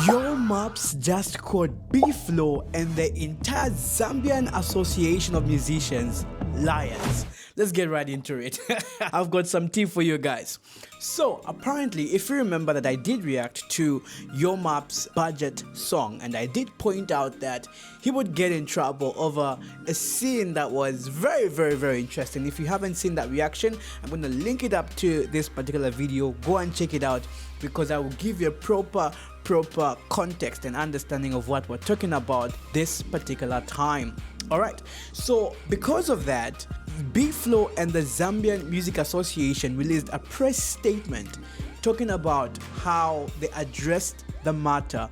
Your maps just called B-Flow and the entire Zambian Association of Musicians liars. Let's get right into it. I've got some tea for you guys. So apparently, if you remember that I did react to Your Map's budget song, and I did point out that he would get in trouble over a scene that was very interesting. If you haven't seen that reaction, I'm going to link it up to this particular video. Go and check it out because I will give you a proper context and understanding of what we're talking about this particular time. Alright, so because of that, B-Flow and the Zambian Music Association released a press statement talking about how they addressed the matter.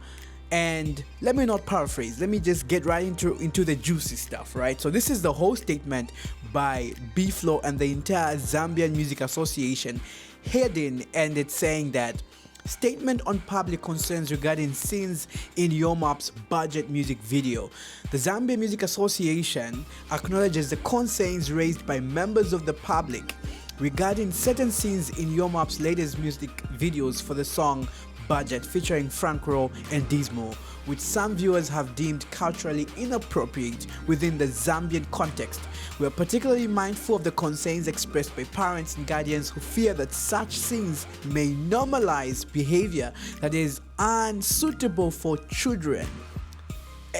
And let me not paraphrase, let me just get right into the juicy stuff, right? So this is the whole statement by B-Flow and the entire Zambian Music Association heading, and it's saying that statement on public concerns regarding scenes in Your Map's budget music video. The Zambia Music Association acknowledges the concerns raised by members of the public regarding certain scenes in Your Map's latest music videos for the song Budget featuring Frank Rowe and Dismo, which some viewers have deemed culturally inappropriate within the Zambian context. We are particularly mindful of the concerns expressed by parents and guardians who fear that such scenes may normalize behavior that is unsuitable for children.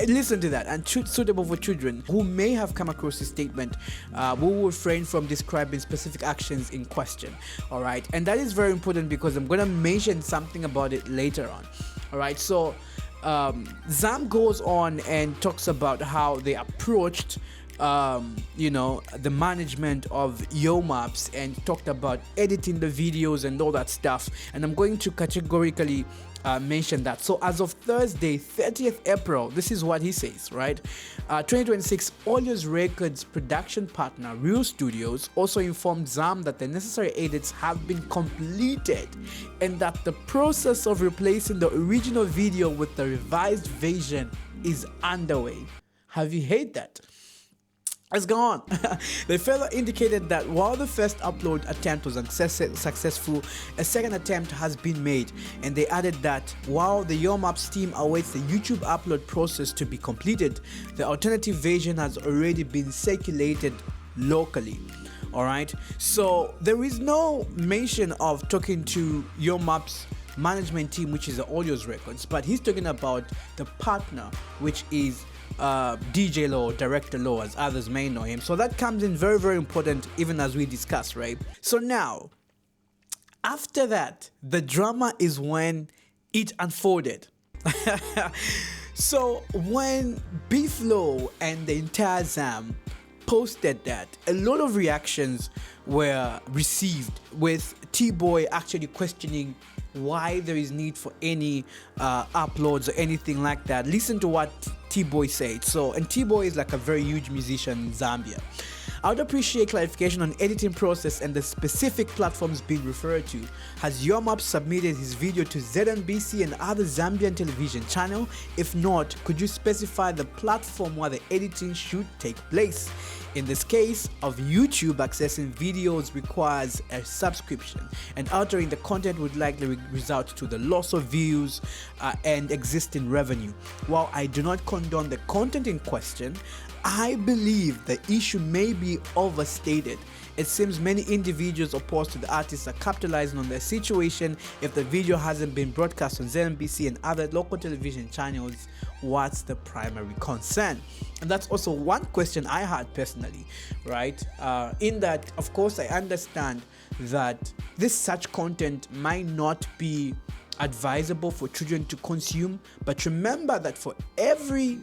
Listen to that, unsuitable for children who may have come across this statement. We will refrain from describing specific actions in question. All right, and that is very important because I'm going to mention something about it later on. All right, so Zam goes on and talks about how they approached the management of Your Maps and talked about editing the videos and all that stuff, and I'm going to categorically mention that. So as of Thursday 30th April, this is what he says, right? 2026, Olio's Records production partner Real Studios also informed Zam that the necessary edits have been completed and that the process of replacing the original video with the revised version is underway. Have you heard that? Let's go on. They further indicated that while the first upload attempt was successful, a second attempt has been made, and they added that while the Your Maps team awaits the YouTube upload process to be completed, the alternative version has already been circulated locally. Alright, so there is no mention of talking to Your Maps management team, which is the Olio's Records, but he's talking about the partner, which is DJ Law, Director Law, as others may know him. So that comes in very important, even as we discuss, right? So now, after that, the drama is when it unfolded. So when B-Flow and the entire Zam posted that, a lot of reactions were received, with T-Boy actually questioning why there is need for any uploads or anything like that. Listen to what T-Boy said. So, and T-Boy is like a very huge musician in Zambia. I would appreciate clarification on editing process and the specific platforms being referred to. Has Your Map submitted his video to ZNBC and other Zambian television channel? If not, could you specify the platform where the editing should take place? In this case of YouTube, accessing videos requires a subscription, and altering the content would likely result to the loss of views and existing revenue. While I do not condone the content in question, I believe the issue may be overstated. It seems many individuals opposed to the artists are capitalizing on their situation. If the video hasn't been broadcast on ZNBC and other local television channels, what's the primary concern? And that's also one question I had personally, right? In that, of course, I understand that this such content might not be advisable for children to consume, but remember that for every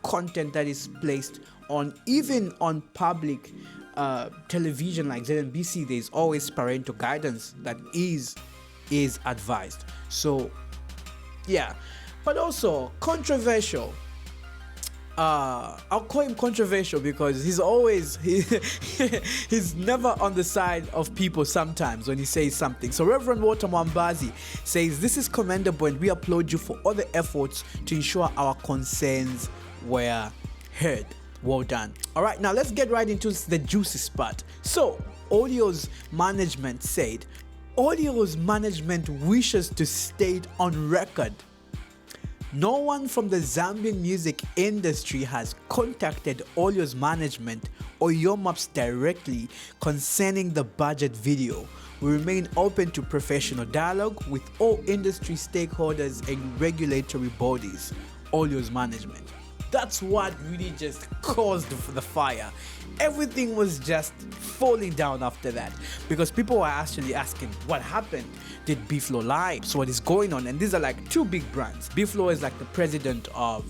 content that is placed on, even on public television like ZNBC, there's always parental guidance that is advised. So yeah, but also controversial. I'll call him controversial because he's always he's never on the side of people sometimes when he says something. So Reverend Walter Mwambazi says, this is commendable and we applaud you for all the efforts to ensure our concerns were heard. Well done. All right, now let's get right into the juicy spot. So Olio's management said Audio's management wishes to state on record, no one from the Zambian music industry has contacted Audio's management or Yomaps directly concerning the budget video. We remain open to professional dialogue with all industry stakeholders and regulatory bodies. Audio's management. That's what really just caused the fire. Everything was just falling down after that because people were actually asking what happened. Did B-Flow lie? So what is going on? And these are like two big brands. B-Flow is like the president of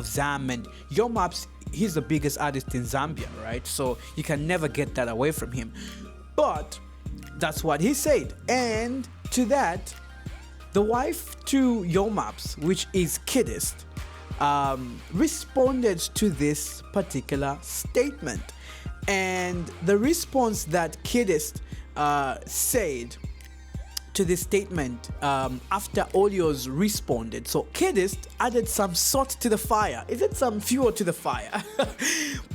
Zam, and Yomaps, he's the biggest artist in Zambia, right? So you can never get that away from him. But that's what he said. And to that, the wife to Yomaps, which is Kidist, responded to this particular statement. And the response that Kidist said to this statement after Audio's responded, so Kidist added some salt to the fire. Is it some fuel to the fire?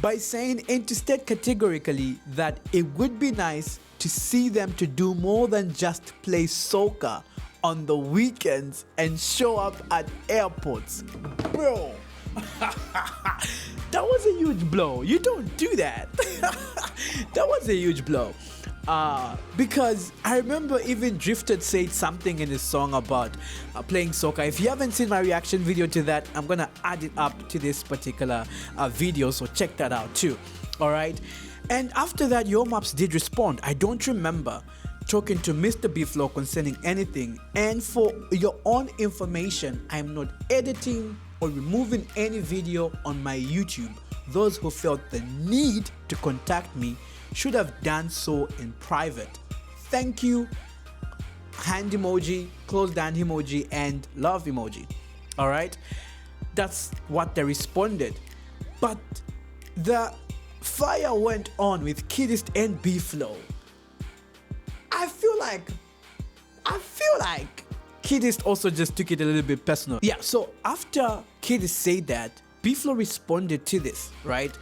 By saying and to state categorically that it would be nice to see them to do more than just play soca on the weekends and show up at airports. Bro, that was a huge blow. You don't do that. That was a huge blow. Because I remember even Drifted said something in his song about playing soca. If you haven't seen my reaction video to that, I'm gonna add it up to this particular video, so check that out too. Alright, and after that Yomaps did respond. I don't remember talking to Mr. B-Flow concerning anything, and for your own information, I'm not editing or removing any video on my YouTube. Those who felt the need to contact me should have done so in private. Thank you, hand emoji, close down emoji, and love emoji. All right, that's what they responded. But the fire went on with Kidist and B-Flow. I feel like Kidist also just took it a little bit personal. Yeah, so after Kidist said that, B-Flow responded to this, right?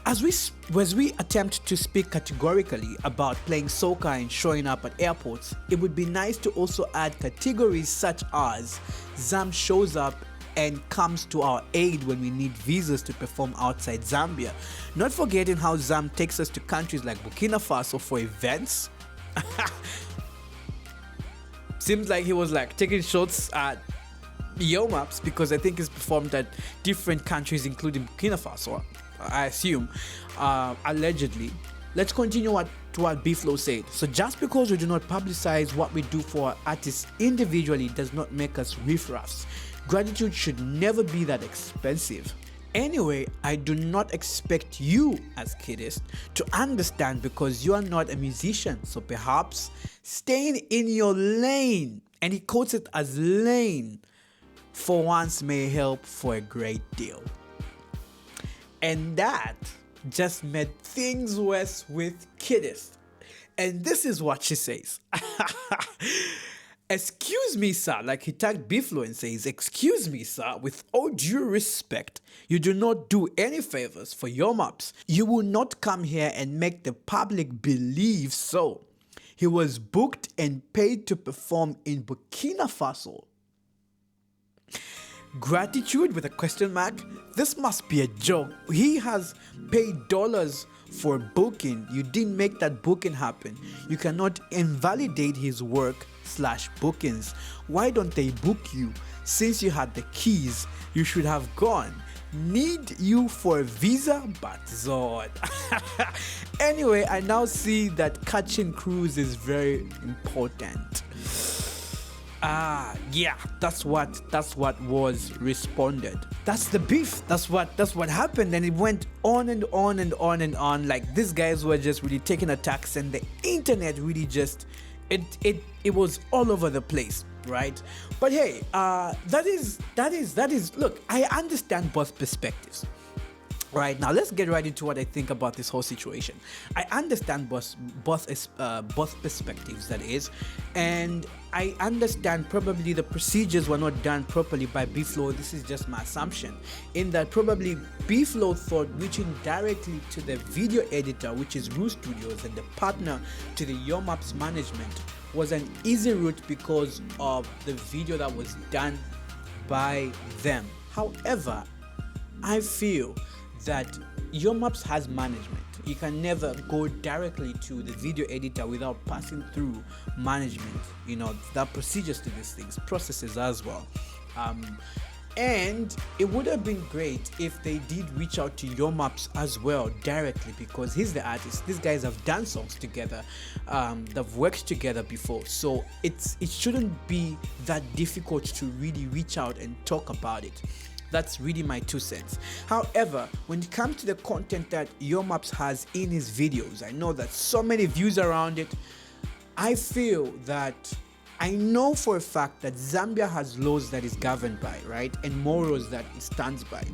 As we attempt to speak categorically about playing soca and showing up at airports, it would be nice to also add categories such as Zam shows up and comes to our aid when we need visas to perform outside Zambia. Not forgetting how Zam takes us to countries like Burkina Faso for events. Seems like he was like taking shots at Yomaps because I think he's performed at different countries including Burkina Faso, I assume, allegedly. Let's continue to what B-Flow said. So just because we do not publicize what we do for our artists individually does not make us riffraffs. Gratitude should never be that expensive. Anyway, I do not expect you as Kidist to understand because you are not a musician, so perhaps staying in your lane, and he quotes it as lane, for once may help for a great deal. And that just made things worse with Kidist. And this is what she says. Excuse me, sir, like he tagged B-Flow and says, excuse me, sir, with all due respect, you do not do any favors for Yomaps. You will not come here and make the public believe so. He was booked and paid to perform in Burkina Faso. Gratitude with a question mark? This must be a joke. He has paid dollars for booking. You didn't make that booking happen. You cannot invalidate his work/bookings. Why don't they book you? Since you had the keys, you should have gone. Need you for a visa? But Zod. Anyway, I now see that catching crews is very important. Yeah, that's what was responded. That's the beef. That's what happened, and it went on and on and on and on. Like these guys were just really taking attacks, and the internet really just it was all over the place, right? But hey, that is look, I understand both perspectives. Right, now let's get right into what I think about this whole situation. I understand both perspectives, that is, and I understand probably the procedures were not done properly by B-Flow. This is just my assumption, in that probably B-Flow thought reaching directly to the video editor, which is Roo Studios, and the partner to the Yomaps management was an easy route because of the video that was done by them. However, I feel that Your Maps has management. You can never go directly to the video editor without passing through management. You know, there are procedures to these things, processes as well. And it would have been great if they did reach out to Your Maps as well directly, because he's the artist. These guys have done songs together, they've worked together before, so it shouldn't be that difficult to really reach out and talk about it. That's really my 2 cents. However, when it comes to the content that Your Maps has in his videos, I know that so many views around it. I feel that I know for a fact that Zambia has laws that is governed by, right, and morals that it stands by.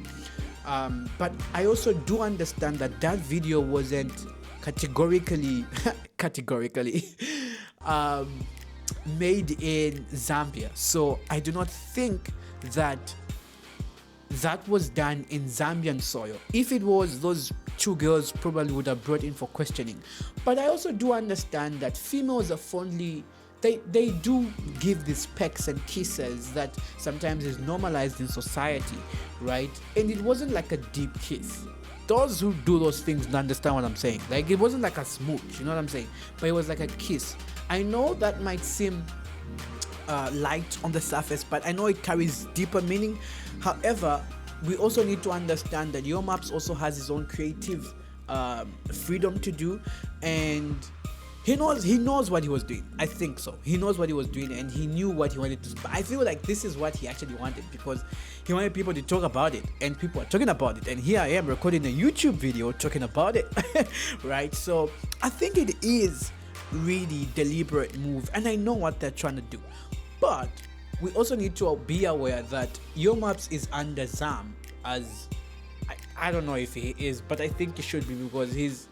But I also do understand that that video wasn't categorically made in Zambia. So I do not think that was done in Zambian soil. If it was, those 2 girls probably would have brought in for questioning. But I also do understand that females are fondly, they do give these pecks and kisses that sometimes is normalized in society, right? And it wasn't like a deep kiss. Those who do those things don't understand what I'm saying. Like, it wasn't like a smooch, you know what I'm saying? But it was like a kiss. I know that might seem light on the surface, but I know it carries deeper meaning. However, we also need to understand that Your Maps also has his own creative freedom to do, and he knows what he was doing. I think so. He knows what he was doing, and he knew what he wanted to. But I feel like this is what he actually wanted, because he wanted people to talk about it, and people are talking about it. And here I am recording a YouTube video talking about it, right? So I think it is really deliberate move, and I know what they're trying to do. But we also need to be aware that Your Maps is under Zam, as I don't know if he is, but I think he should be, because he's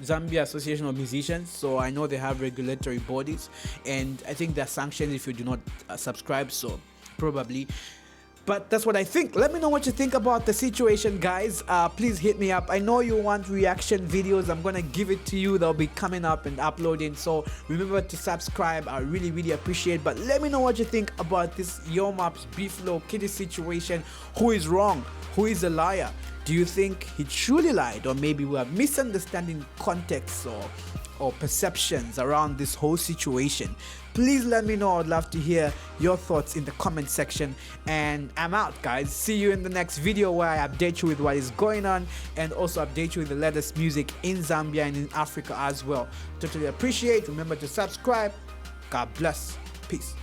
Zambia Association of Musicians, so I know they have regulatory bodies, and I think they're sanctioned if you do not subscribe, so probably. But that's what I think. Let me know what you think about the situation, guys. Please hit me up. I know you want reaction videos. I'm gonna give it to you. They'll be coming up and uploading, so remember to subscribe. I really appreciate it. But let me know what you think about this Your Maps B-Flow Kidist situation. Who is wrong? Who is a liar? Do you think he truly lied, or maybe we are misunderstanding context or perceptions around this whole situation? Please let me know. I'd love to hear your thoughts in the comment section. And I'm out, guys. See you in the next video, where I update you with what is going on, and also update you with the latest music in Zambia and in Africa as well. Totally appreciate. Remember to subscribe. God bless. Peace.